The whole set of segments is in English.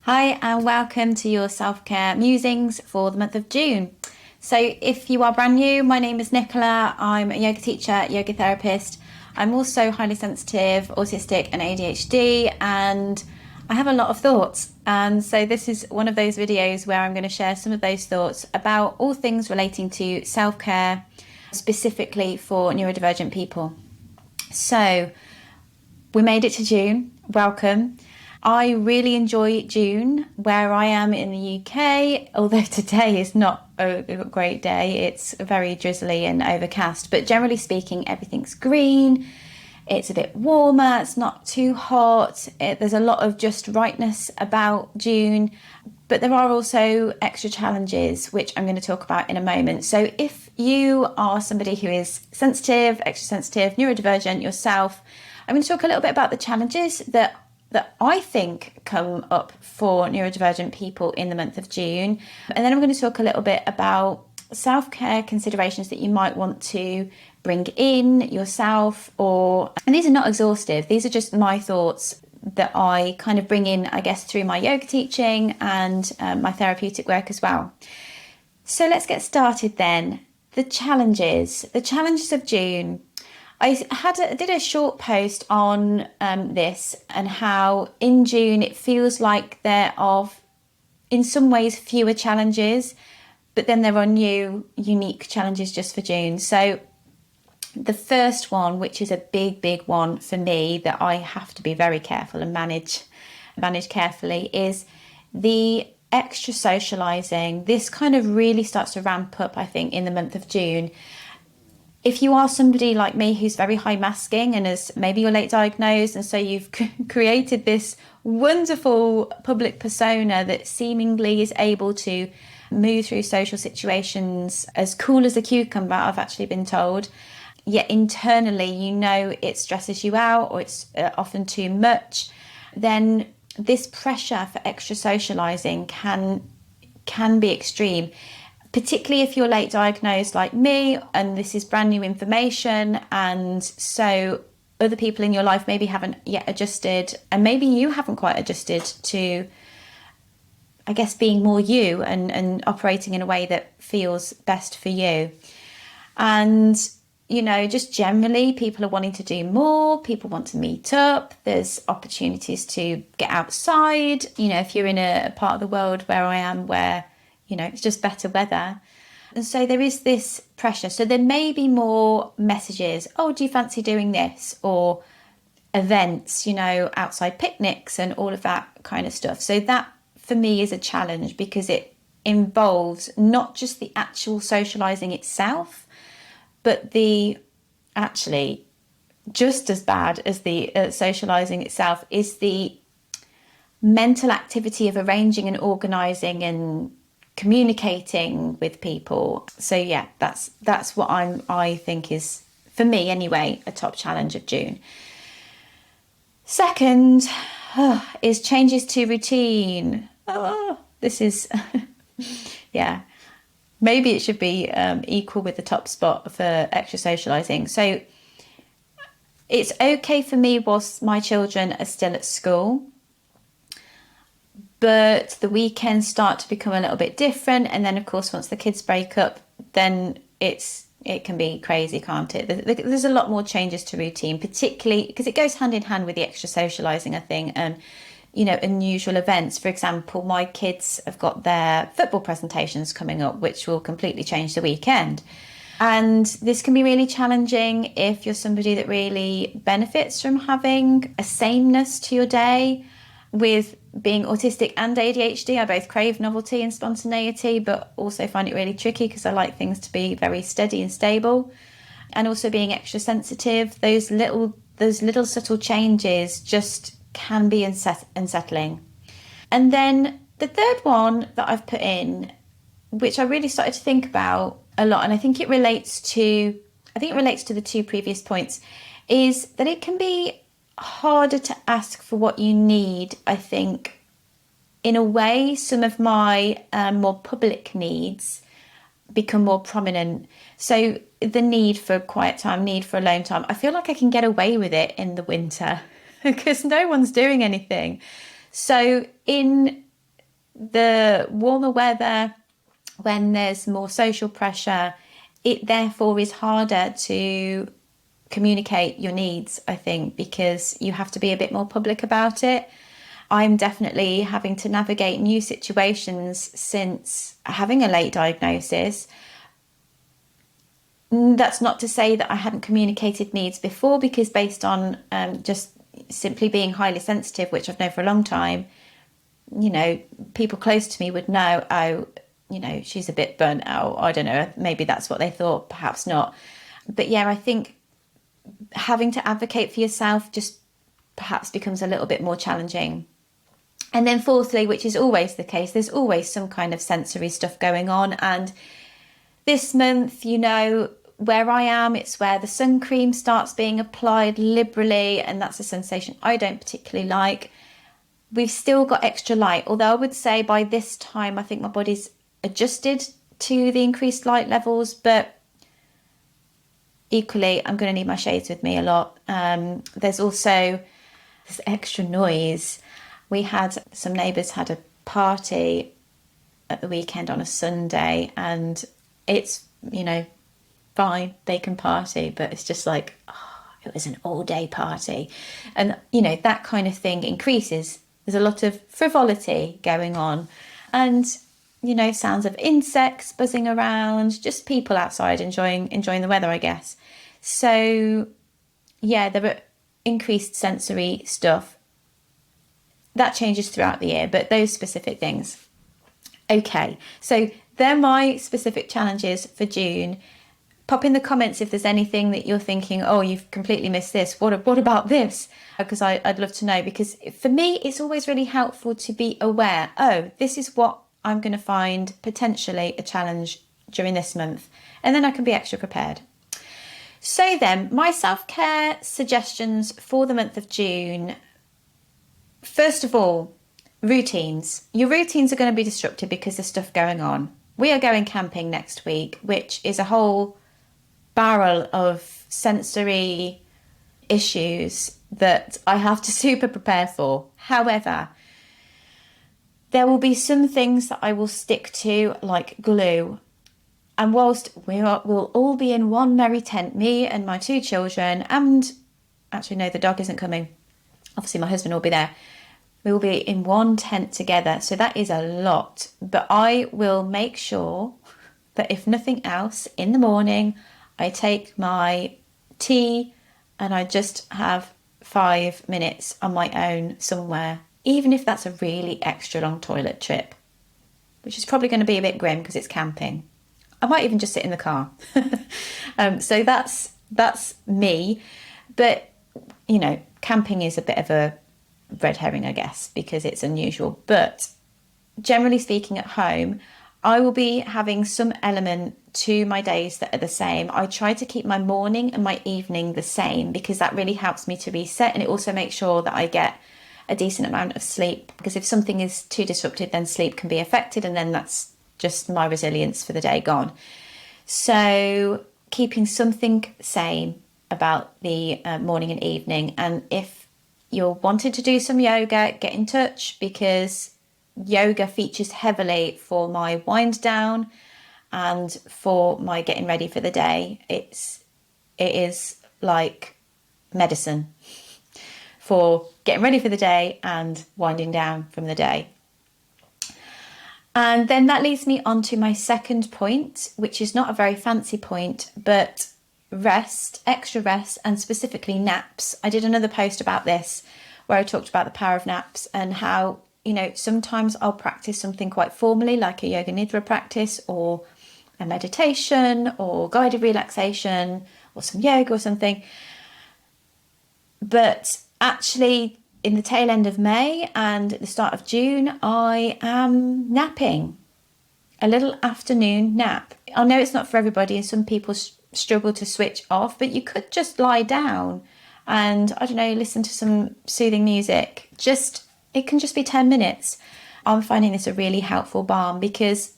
Hi, and welcome to your self-care musings for the month of June. So if you are brand new, my name is Nicola. I'm a yoga teacher, yoga therapist. I'm also highly sensitive, autistic and ADHD, and I have a lot of thoughts. And so this is one of those videos where I'm going to share some of those thoughts about all things relating to self-care, specifically for neurodivergent people. So we made it to June. Welcome. I really enjoy June where I am in the UK, although today is not a great day. It's very drizzly and overcast, but generally speaking, everything's green. It's a bit warmer, it's not too hot. There's a lot of just rightness about June, but there are also extra challenges, which I'm going to talk about in a moment. So if you are somebody who is sensitive, extra sensitive, neurodivergent yourself, I'm going to talk a little bit about the challenges that I think come up for neurodivergent people in the month of June. And then I'm going to talk a little bit about self-care considerations that you might want to bring in yourself, and these are not exhaustive. These are just my thoughts that I kind of bring in, I guess, through my yoga teaching and my therapeutic work as well. So let's get started then. The challenges of June. I did a short post on this and how in June it feels like there are in some ways fewer challenges, but then there are new unique challenges just for June. So the first one, which is a big one for me that I have to be very careful and manage carefully, is the extra socializing. This kind of really starts to ramp up, I think, in the month of June. If you are somebody like me who's very high masking and maybe you're late diagnosed, and so you've created this wonderful public persona that seemingly is able to move through social situations as cool as a cucumber, I've actually been told, yet internally you know it stresses you out or it's often too much, then this pressure for extra socializing can be extreme. Particularly if you're late diagnosed like me and this is brand new information, and so other people in your life maybe haven't yet adjusted, and maybe you haven't quite adjusted to, I guess, being more you and operating in a way that feels best for you. And, you know, just generally people are wanting to do more, people want to meet up, there's opportunities to get outside. You know, if you're in a part of the world where I am where, you know, it's just better weather. And so there is this pressure. So there may be more messages. Oh, do you fancy doing this? Or events, you know, outside picnics and all of that kind of stuff. So that for me is a challenge because it involves not just the actual socializing itself, but actually just as bad as the socializing itself is the mental activity of arranging and organizing and communicating with people. So yeah, that's what I think is, for me anyway, a top challenge of June. Second is changes to routine. This is yeah, maybe it should be equal with the top spot for extra socializing. So it's okay for me whilst my children are still at school, but the weekends start to become a little bit different. And then, of course, once the kids break up, then it can be crazy, can't it? There's a lot more changes to routine, particularly because it goes hand in hand with the extra socialising, I think, and, you know, unusual events. For example, my kids have got their football presentations coming up, which will completely change the weekend. And this can be really challenging if you're somebody that really benefits from having a sameness to your day. With being autistic and ADHD, I both crave novelty and spontaneity, but also find it really tricky because I like things to be very steady and stable. And also being extra sensitive, those little subtle changes just can be unsettling. And then the third one that I've put in, which I really started to think about a lot, and I think it relates to the two previous points, is that it can be harder to ask for what you need. I think in a way some of my more public needs become more prominent. So the need for quiet time, need for alone time, I feel like I can get away with it in the winter because no one's doing anything. So in the warmer weather, when there's more social pressure, it therefore is harder to communicate your needs, I think, because you have to be a bit more public about it. I'm definitely having to navigate new situations since having a late diagnosis. That's not to say that I hadn't communicated needs before, because based on just simply being highly sensitive, which I've known for a long time, you know, people close to me would know, oh, you know, she's a bit burnt out. I don't know, maybe that's what they thought, perhaps not. But yeah, I think having to advocate for yourself just perhaps becomes a little bit more challenging. And then fourthly, which is always the case, there's always some kind of sensory stuff going on. And this month, you know, where I am, it's where the sun cream starts being applied liberally, and that's a sensation I don't particularly like. We've still got extra light, although I would say by this time I think my body's adjusted to the increased light levels, but equally I'm going to need my shades with me a lot. There's also this extra noise. We had some neighbours had a party at the weekend on a Sunday, and it's, you know, fine, they can party, but it's just like, oh, it was an all-day party. And, you know, that kind of thing increases. There's a lot of frivolity going on, and, you know, sounds of insects buzzing around, just people outside enjoying the weather, I guess. So, yeah, there are increased sensory stuff. That changes throughout the year, but those specific things. Okay, so they're my specific challenges for June. Pop in the comments if there's anything that you're thinking, oh, you've completely missed this. What about this? Because I'd love to know, because for me, it's always really helpful to be aware, oh, this is what I'm going to find potentially a challenge during this month. And then I can be extra prepared. So then, my self-care suggestions for the month of June. First of all, routines. Your routines are going to be disrupted because there's stuff going on. We are going camping next week, which is a whole barrel of sensory issues that I have to super prepare for. However, there will be some things that I will stick to, like glue. And whilst we'll all be in one merry tent, me and my 2 children, and actually no, the dog isn't coming. Obviously my husband will be there. We will be in one tent together. So that is a lot. But I will make sure that if nothing else, in the morning, I take my tea and I just have 5 minutes on my own somewhere, even if that's a really extra long toilet trip, which is probably going to be a bit grim because it's camping. I might even just sit in the car. So that's me. But, you know, camping is a bit of a red herring, I guess, because it's unusual. But generally speaking, at home, I will be having some element to my days that are the same. I try to keep my morning and my evening the same because that really helps me to reset, and it also makes sure that I get a decent amount of sleep, because if something is too disrupted, then sleep can be affected, and then that's just my resilience for the day gone. So keeping something same about the morning and evening. And if you're wanting to do some yoga, get in touch, because yoga features heavily for my wind down and for my getting ready for the day. It is like medicine for getting ready for the day and winding down from the day. And then that leads me on to my second point, which is not a very fancy point, but rest, extra rest, and specifically naps. I did another post about this where I talked about the power of naps and how, you know, sometimes I'll practice something quite formally, like a yoga nidra practice or a meditation or guided relaxation or some yoga or something. But actually, in the tail end of May and at the start of June, I am napping. A little afternoon nap. I know it's not for everybody and some people struggle to switch off, but you could just lie down and, I don't know, listen to some soothing music. It can just be 10 minutes. I'm finding this a really helpful balm because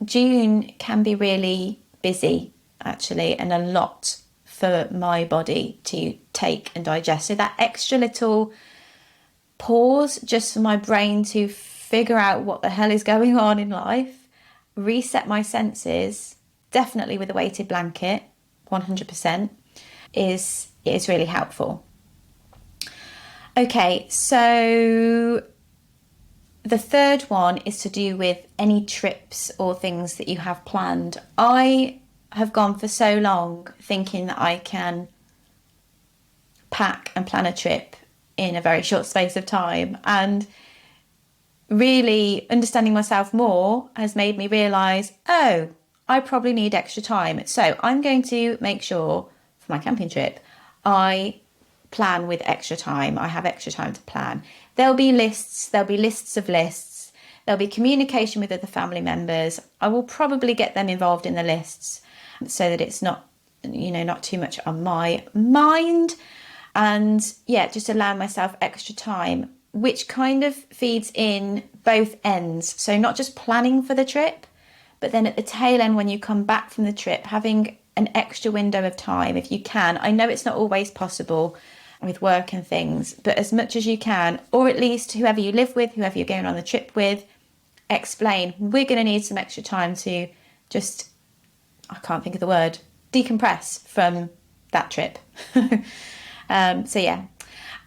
June can be really busy, actually, and a lot for my body to take and digest. So that extra little pause just for my brain to figure out what the hell is going on in life, reset my senses, definitely with a weighted blanket, 100%, is really helpful. Okay, so the third one is to do with any trips or things that you have planned. I have gone for so long thinking that I can pack and plan a trip in a very short space of time, and really understanding myself more has made me realise, oh, I probably need extra time. So I'm going to make sure for my camping trip I plan with extra time. I have extra time to plan. There'll be lists of lists. There'll be communication with other family members. I will probably get them involved in the lists so that it's not, not too much on my mind. And yeah, just allow myself extra time, which kind of feeds in both ends. So not just planning for the trip, but then at the tail end, when you come back from the trip, having an extra window of time if you can. I know it's not always possible with work and things, but as much as you can, or at least whoever you live with, whoever you're going on the trip with, explain, we're going to need some extra time to just, I can't think of the word, decompress from that trip. So yeah.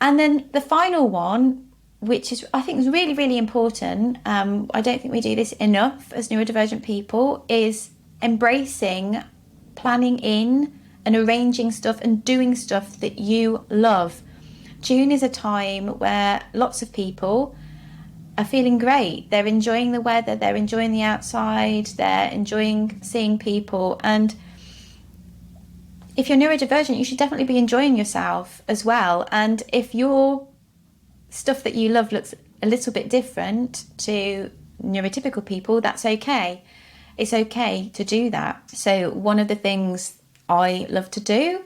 And then the final one, which is, I think, is really, really important, I don't think we do this enough as neurodivergent people, is embracing planning in and arranging stuff and doing stuff that you love. June is a time where lots of people are feeling great. They're enjoying the weather, they're enjoying the outside, they're enjoying seeing people. And if you're neurodivergent, you should definitely be enjoying yourself as well. And if your stuff that you love looks a little bit different to neurotypical people, that's okay. It's okay to do that. So one of the things I love to do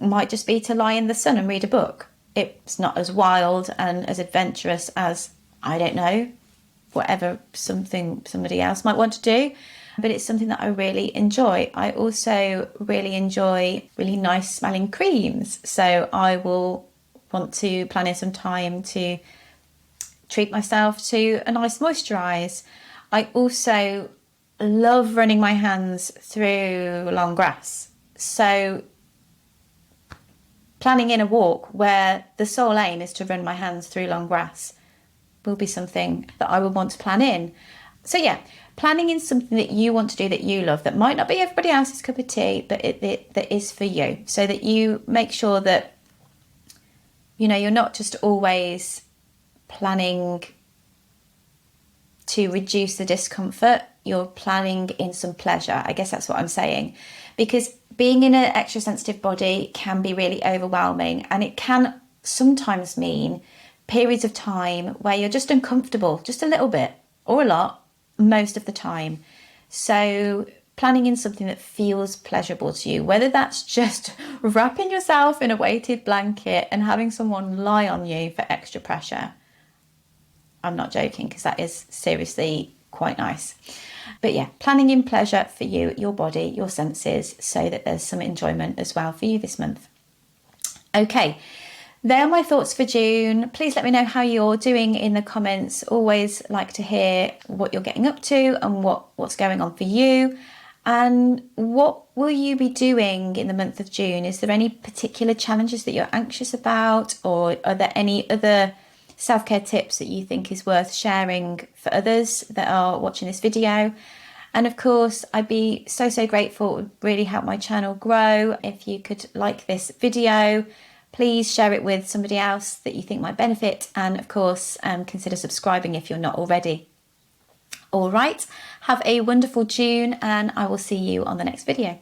might just be to lie in the sun and read a book. It's not as wild and as adventurous as, I don't know, whatever somebody else might want to do, but it's something that I really enjoy. I also really enjoy really nice smelling creams, so I will want to plan in some time to treat myself to a nice moisturise. I also love running my hands through long grass, so planning in a walk where the sole aim is to run my hands through long grass will be something that I would want to plan in. So yeah, planning in something that you want to do, that you love, that might not be everybody else's cup of tea, but that is for you, so that you make sure that you're not just always planning to reduce the discomfort, you're planning in some pleasure. I guess that's what I'm saying, because being in an extra sensitive body can be really overwhelming, and it can sometimes mean periods of time where you're just uncomfortable, just a little bit or a lot, most of the time. So planning in something that feels pleasurable to you, whether that's just wrapping yourself in a weighted blanket and having someone lie on you for extra pressure. I'm not joking, because that is seriously quite nice. But yeah, planning in pleasure for you, your body, your senses, so that there's some enjoyment as well for you this month. Okay, there are my thoughts for June. Please let me know how you're doing in the comments. Always like to hear what you're getting up to and what's going on for you. And what will you be doing in the month of June? Is there any particular challenges that you're anxious about, or are there any other self-care tips that you think is worth sharing for others that are watching this video? And of course, I'd be so grateful. It would really help my channel grow if you could like this video. Please share it with somebody else that you think might benefit, and of course consider subscribing if you're not already. All right, have a wonderful June, and I will see you on the next video.